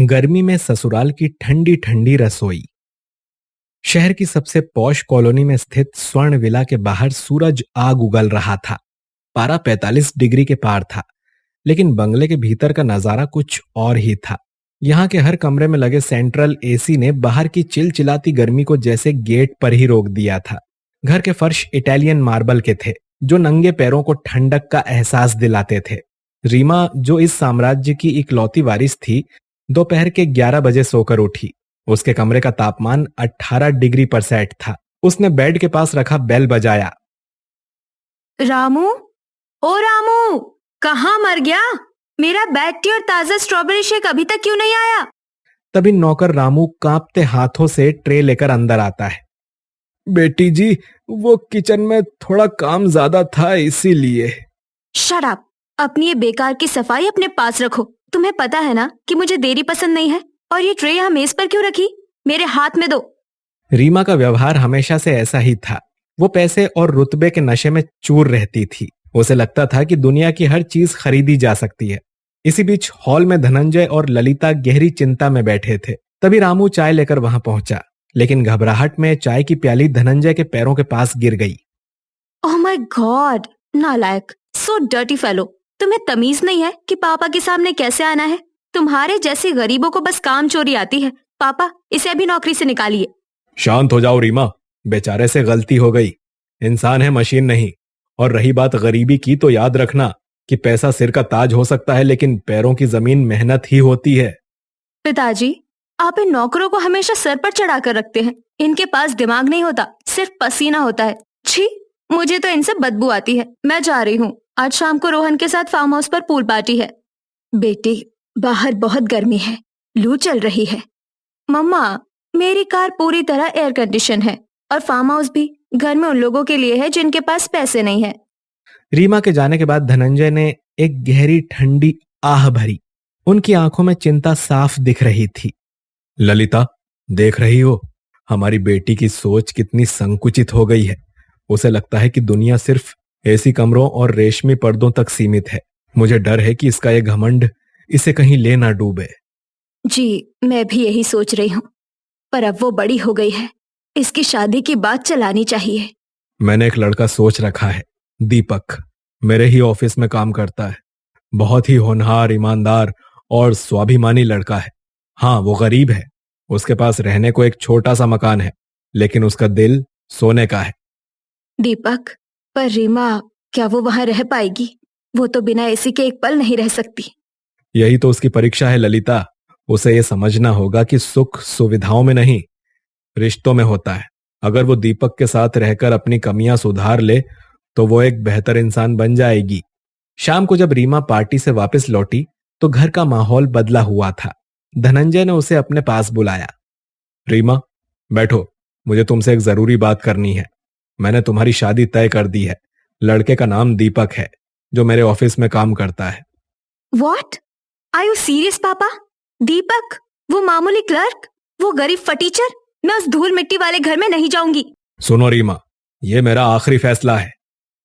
गर्मी में ससुराल की ठंडी ठंडी रसोई। शहर की सबसे पॉश कॉलोनी में स्थित स्वर्ण विला के बाहर सूरज आग उगल रहा था। पारा 45 डिग्री के पार था, लेकिन बंगले के भीतर का नजारा कुछ और ही था। यहाँ के हर कमरे में लगे सेंट्रल एसी ने बाहर की चिलचिलाती गर्मी को जैसे गेट पर ही रोक दिया था। घर के फर्श इटालियन मार्बल के थे, जो नंगे पैरों को ठंडक का एहसास दिलाते थे। रीमा, जो इस साम्राज्य की इकलौती वारिस थी, दोपहर के 11 बजे सोकर उठी। उसके कमरे का तापमान 18 डिग्री पर सेट था। उसने बेड के पास रखा बेल बजाया। रामू, ओ रामू, कहाँ मर गया? मेरा बेड टी और ताजा स्ट्रॉबेरी शेक अभी तक क्यों नहीं आया? तभी नौकर रामू कांपते हाथों से ट्रे लेकर अंदर आता है। बेटी जी, वो किचन में थोड़ा काम ज्यादा था, इसीलिए। Shut up! अपनी ये बेकार की सफाई अपने पास रखो। तुम्हें पता है ना कि मुझे देरी पसंद नहीं है। और ये ट्रे यहाँ मेज पर क्यों रखी? मेरे हाथ में दो। रीमा का व्यवहार हमेशा से ऐसा ही था। वो पैसे और रुतबे के नशे में चूर रहती थी। उसे लगता था कि दुनिया की हर चीज खरीदी जा सकती है। इसी बीच हॉल में धनंजय और ललिता गहरी चिंता में बैठे थे। तभी रामू चाय लेकर वहां पहुंचा, लेकिन घबराहट में चाय की प्याली धनंजय के पैरों के पास गिर गई। Oh my God! नालायक, सो डर्टी फेलो। तुम्हें तमीज नहीं है कि पापा के सामने कैसे आना है? तुम्हारे जैसे गरीबों को बस काम चोरी आती है। पापा, इसे अभी नौकरी से निकालिए। शांत हो जाओ रीमा, बेचारे से गलती हो गई। इंसान है, मशीन नहीं। और रही बात गरीबी की, तो याद रखना कि पैसा सिर का ताज हो सकता है, लेकिन पैरों की जमीन मेहनत ही होती है। पिताजी, आप इन नौकरों को हमेशा सर पर चढ़ा कर रखते हैं। इनके पास दिमाग नहीं होता, सिर्फ पसीना होता है। छी, मुझे तो इनसे बदबू आती है। मैं जा रही हूँ। आज शाम को रोहन के साथ फार्म हाउस पर पूल पार्टी है। बेटी, बाहर बहुत गर्मी है, लू चल रही है। मम्मा, मेरी कार पूरी तरह एयर कंडीशन है और फार्म हाउस भी घर में उन लोगों के लिए है जिनके पास पैसे नहीं है। रीमा के जाने के बाद धनंजय ने एक गहरी ठंडी आह भरी। उनकी आंखों में चिंता साफ दिख रही थी। ललिता, देख रही हो हमारी बेटी की सोच कितनी संकुचित हो गई है। उसे लगता है कि दुनिया सिर्फ एसी कमरों और रेशमी पर्दों तक सीमित है। मुझे डर है कि इसका ये घमंड इसे कहीं ले ना डूबे। जी, मैं भी यही सोच रही हूँ, पर अब वो बड़ी हो गई है। इसकी शादी की बात चलानी चाहिए। मैंने एक लड़का सोच रखा है, दीपक। मेरे ही ऑफिस में काम करता है। बहुत ही होनहार, ईमानदार और स्वाभिमानी लड़का है। हाँ, वो गरीब है। उसके पास रहने को एक छोटा सा मकान है, लेकिन उसका दिल सोने का है। दीपक, पर रीमा, क्या वो वहां रह पाएगी? वो तो बिना एसी के एक पल नहीं रह सकती। यही तो उसकी परीक्षा है ललिता। उसे ये समझना होगा कि सुख सुविधाओं में नहीं, रिश्तों में होता है। अगर वो दीपक के साथ रहकर अपनी कमियां सुधार ले, तो वो एक बेहतर इंसान बन जाएगी। शाम को जब रीमा पार्टी से वापस लौटी, तो घर का माहौल बदला हुआ था। धनंजय ने उसे अपने पास बुलाया। रीमा, बैठो, मुझे तुमसे एक जरूरी बात करनी है। मैंने तुम्हारी शादी तय कर दी है। लड़के का नाम दीपक है, जो मेरे ऑफिस में काम करता है। What? Are you serious, पापा? दीपक, वो मामूली क्लर्क, वो गरीब फटीचर? मैं उस धूल मिट्टी वाले घर में नहीं जाऊंगी। सुनो रीमा, ये मेरा आखिरी फैसला है।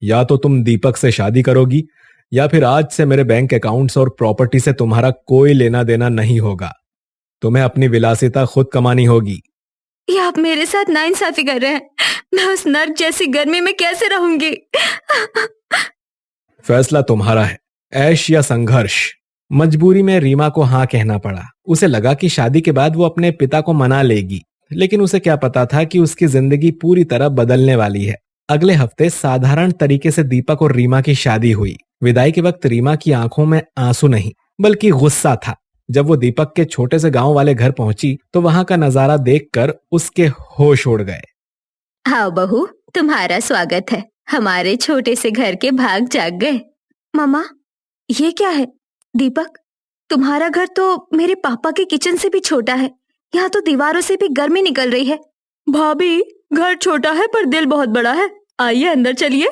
या तो तुम दीपक से शादी करोगी, या फिर आज से मेरे बैंक अकाउंट्स और प्रॉपर्टी से तुम्हारा कोई लेना देना नहीं होगा। तुम्हें अपनी विलासिता खुद कमानी होगी। ये आप मेरे साथ नाइंसाफी कर रहे हैं। मैं उस नर्क जैसी गर्मी में कैसे रहूंगी? फैसला तुम्हारा है, ऐश या संघर्ष। मजबूरी में रीमा को हाँ कहना पड़ा। उसे लगा कि शादी के बाद वो अपने पिता को मना लेगी, लेकिन उसे क्या पता था कि उसकी जिंदगी पूरी तरह बदलने वाली है। अगले हफ्ते साधारण तरीके से दीपक और रीमा की शादी हुई। विदाई के वक्त रीमा की आंखों में आंसू नहीं, बल्कि गुस्सा था। जब वो दीपक के छोटे से गांव वाले घर पहुंची, तो वहां का नजारा देखकर उसके होश उड़ गए। हाँ बहू, तुम्हारा स्वागत है। हमारे छोटे से घर के भाग जाग गए। मामा, ये क्या है? दीपक, तुम्हारा घर तो मेरे पापा के किचन से भी छोटा है। यहाँ तो दीवारों से भी गर्मी निकल रही है। भाभी, घर छोटा है पर दिल बहुत बड़ा है। आइए अंदर चलिए।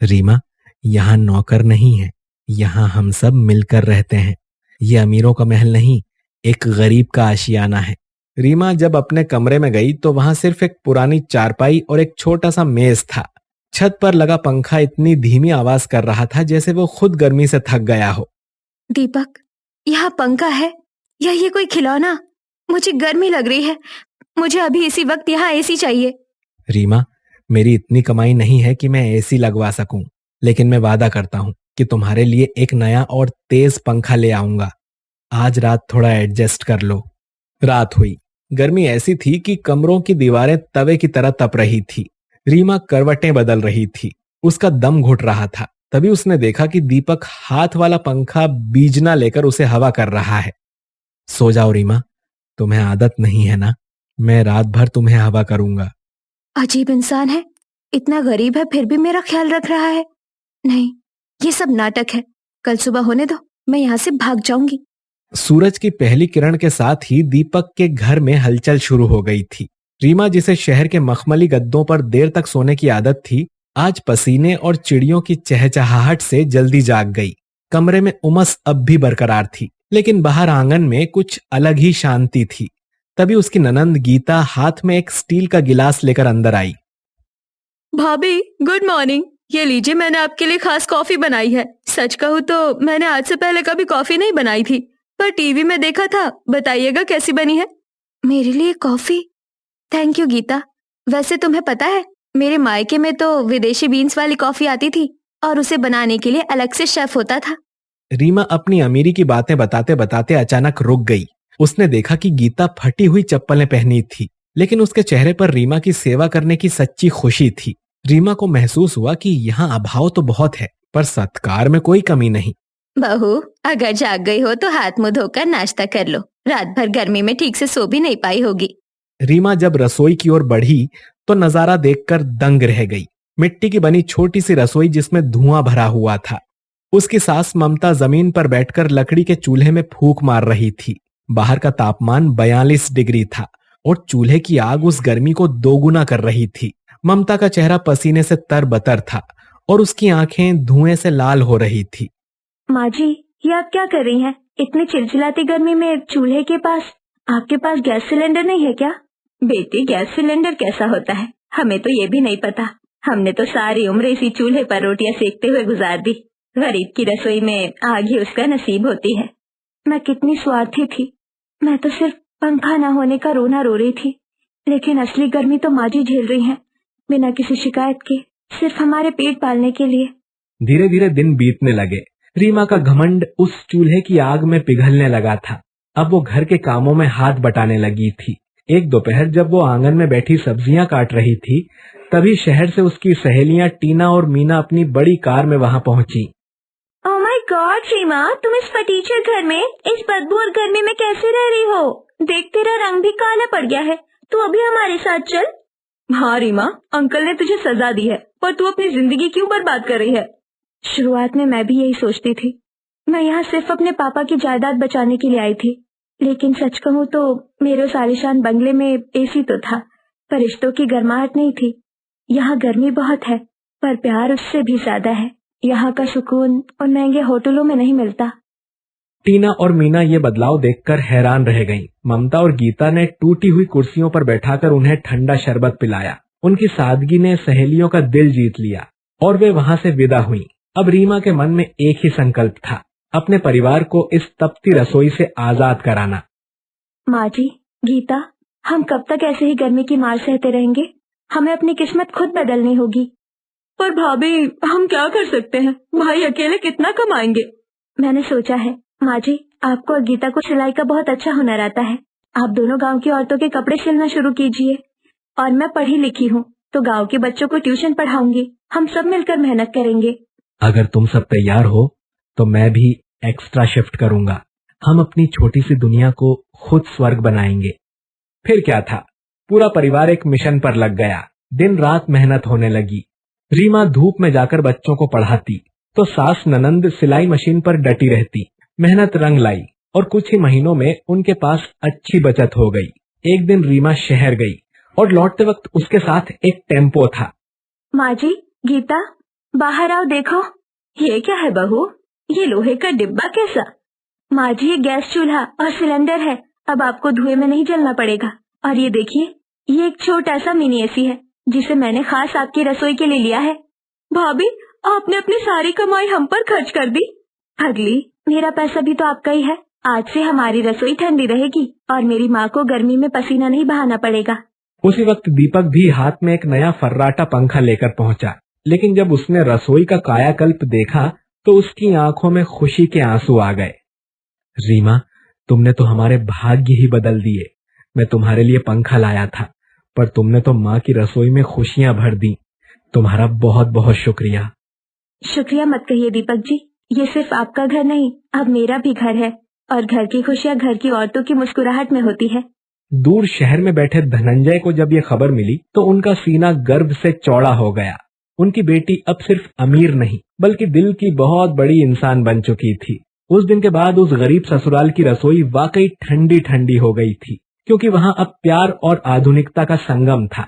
रीमा, यहाँ नौकर नहीं है, यहाँ हम सब मिलकर रहते हैं। ये अमीरों का महल नहीं, एक गरीब का आशियाना है। रीमा जब अपने कमरे में गई, तो वहां सिर्फ एक पुरानी चारपाई और एक छोटा सा मेज था। छत पर लगा पंखा इतनी धीमी आवाज कर रहा था जैसे वो खुद गर्मी से थक गया हो। दीपक, यहाँ पंखा है, या ये कोई खिलौना? मुझे गर्मी लग रही है। मुझे अभी इसी वक्त यहाँ एसी चाहिए। रीमा, मेरी इतनी कमाई नहीं है कि मैं एसी लगवा सकूं, लेकिन मैं वादा करता हूं कि तुम्हारे लिए एक नया और तेज पंखा ले आऊंगा। आज रात थोड़ा एडजस्ट कर लो। रात हुई। गर्मी ऐसी थी कि कमरों की दीवारें तवे की तरह तप रही थी। रीमा करवटें बदल रही थी। उसका दम घुट रहा था। तभी उसने देखा कि दीपक हाथ वाला पंखा बीजना लेकर उसे हवा कर रहा है। सो जाओ रीमा, तुम्हें आदत नहीं है ना? मैं रात भर तुम्हें हवा करूंगा। अजीब इंसान है, इतना गरीब है फिर भी मेरा ख्याल रख रहा है। नहीं, ये सब नाटक है। कल सुबह होने दो, मैं यहाँ से भाग जाऊंगी। सूरज की पहली किरण के साथ ही दीपक के घर में हलचल शुरू हो गई थी। रीमा, जिसे शहर के मखमली गद्दों पर देर तक सोने की आदत थी, आज पसीने और चिड़ियों की चहचहाहट से जल्दी जाग गई। कमरे में उमस अब भी बरकरार थी, लेकिन बाहर आंगन में कुछ अलग ही शांति थी। तभी उसकी ननंद गीता हाथ में एक स्टील का गिलास लेकर अंदर आई। भाभी, गुड मॉर्निंग। ये लीजिए, मैंने आपके लिए खास कॉफी बनाई है। सच कहूँ तो मैंने आज से पहले कभी कॉफी नहीं बनाई थी, पर टीवी में देखा था। बताइएगा कैसी बनी है। मेरे लिए कॉफी? Thank you Gita. वैसे तुम्हें पता है, मेरे मायके में तो विदेशी बीन्स वाली कॉफी आती थी और उसे बनाने के लिए अलग से शेफ होता था। रीमा अपनी अमीरी की बातें बताते बताते अचानक रुक गई। उसने देखा कि गीता फटी हुई चप्पलें पहनी थी, लेकिन उसके चेहरे पर रीमा की सेवा करने की सच्ची खुशी थी। रीमा को महसूस हुआ कि यहाँ अभाव तो बहुत है, पर सत्कार में कोई कमी नहीं। बहू, अगर जाग गई हो तो हाथ मुंह धोकर नाश्ता कर लो। रात भर गर्मी में ठीक से सो भी नहीं पाई होगी। रीमा जब रसोई की ओर बढ़ी तो नजारा देखकर दंग रह गई। मिट्टी की बनी छोटी सी रसोई जिसमें धुआं भरा हुआ था। उसकी सास ममता जमीन पर बैठकर लकड़ी के चूल्हे में फूंक मार रही थी। बाहर का तापमान 42 डिग्री था और चूल्हे की आग उस गर्मी को दोगुना कर रही थी। ममता का चेहरा पसीने से तरबतर था और उसकी आंखें धुएं से लाल हो रही थी। माँ जी, ये आप क्या कर रही हैं? इतनी चिलचिलाती गर्मी में चूल्हे के पास? आपके पास गैस सिलेंडर नहीं है क्या? बेटी, गैस सिलेंडर कैसा होता है हमें तो ये भी नहीं पता। हमने तो सारी उम्र इसी चूल्हे पर रोटियां सेकते हुए गुजार दी। गरीब की रसोई में आग ही उसका नसीब होती है। मैं कितनी स्वार्थी थी। मैं तो सिर्फ पंखा न होने का रोना रो रही थी, लेकिन असली गर्मी तो माँ जी झेल रही हैं, बिना किसी शिकायत के, सिर्फ हमारे पेट पालने के लिए। धीरे धीरे दिन बीतने लगे। रीमा का घमंड उस चूल्हे की आग में पिघलने लगा था। अब वो घर के कामों में हाथ बटाने लगी थी। एक दोपहर जब वो आंगन में बैठी सब्जियां काट रही थी, तभी शहर से उसकी सहेलियां टीना और मीना अपनी बड़ी कार में वहां पहुंची। ओह माय गॉड रीमा, तुम इस फटीचर घर में इस बदबू और गर्मी में कैसे रह रही हो? देख, तेरा रंग भी काला पड़ गया है। तू अभी हमारे साथ चल। हाँ रीमा, अंकल ने तुझे सजा दी है, पर तू अपनी जिंदगी क्यों बर्बाद कर रही है? शुरुआत में मैं भी यही सोचती थी। मैं यहाँ सिर्फ अपने पापा की जायदाद बचाने के लिए आई थी, लेकिन सच कहूँ तो मेरे उस आलीशान बंगले में एसी तो था, पर रिश्तों की गर्माहट नहीं थी। यहाँ गर्मी बहुत है, पर प्यार उससे भी ज्यादा है। यहाँ का सुकून उन महंगे होटलों में नहीं मिलता। टीना और मीना ये बदलाव देखकर हैरान रह गईं। ममता और गीता ने टूटी हुई कुर्सियों पर बैठाकर उन्हें ठंडा शरबत पिलाया। उनकी सादगी ने सहेलियों का दिल जीत लिया और वे वहां से विदा हुईं। अब रीमा के मन में एक ही संकल्प था, अपने परिवार को इस तपती रसोई से आजाद कराना। माँ जी, गीता, हम कब तक ऐसे ही गर्मी की मार सहते रहेंगे? हमें अपनी किस्मत खुद बदलनी होगी। पर भाभी, हम क्या कर सकते हैं? भाई अकेले कितना कमाएंगे? मैंने सोचा है माँ जी, आपको और गीता को सिलाई का बहुत अच्छा हुनर आता है। आप दोनों गांव की औरतों के कपड़े सिलना शुरू कीजिए। और मैं पढ़ी लिखी हूँ, तो गांव के बच्चों को ट्यूशन पढ़ाऊंगी। हम सब मिलकर मेहनत करेंगे। अगर तुम सब तैयार हो तो मैं भी एक्स्ट्रा शिफ्ट करूंगा। हम अपनी छोटी सी दुनिया को खुद स्वर्ग बनाएंगे। फिर क्या था, पूरा परिवार एक मिशन पर लग गया। दिन रात मेहनत होने लगी। रीमा धूप में जाकर बच्चों को पढ़ाती तो सास ननंद सिलाई मशीन पर डटी रहती। मेहनत रंग लाई और कुछ ही महीनों में उनके पास अच्छी बचत हो गई। एक दिन रीमा शहर गई और लौटते वक्त उसके साथ एक टेम्पो था। माँ जी, गीता, बाहर आओ, देखो ये क्या है बहू? ये लोहे का डिब्बा कैसा? माँ जी, ये गैस चूल्हा और सिलेंडर है। अब आपको धुएं में नहीं जलना पड़ेगा। और ये देखिए, ये एक छोटा सा मिनी एसी है जिसे मैंने खास आपकी रसोई के लिए लिया है। भाभी, आपने अपनी सारी कमाई हम पर खर्च कर दी। अगली, मेरा पैसा भी तो आपका ही है। आज से हमारी रसोई ठंडी रहेगी और मेरी माँ को गर्मी में पसीना नहीं बहाना पड़ेगा। उसी वक्त दीपक भी हाथ में एक नया फर्राटा पंखा लेकर पहुंचा, लेकिन जब उसने रसोई का कायाकल्प देखा तो उसकी आंखों में खुशी के आंसू आ गए। रीमा, तुमने तो हमारे भाग्य ही बदल दिए। मैं तुम्हारे लिए पंखा लाया था, पर तुमने तो माँ की रसोई में खुशियां भर दी। तुम्हारा बहुत बहुत शुक्रिया। शुक्रिया मत कहिए दीपक जी, ये सिर्फ आपका घर नहीं, अब मेरा भी घर है और घर की खुशियाँ घर की औरतों की मुस्कुराहट में होती है। दूर शहर में बैठे धनंजय को जब ये खबर मिली तो उनका सीना गर्व से चौड़ा हो गया। उनकी बेटी अब सिर्फ अमीर नहीं बल्कि दिल की बहुत बड़ी इंसान बन चुकी थी। उस दिन के बाद उस गरीब ससुराल की रसोई वाकई ठंडी ठंडी हो गई थी, क्योंकि वहां अब प्यार और आधुनिकता का संगम था।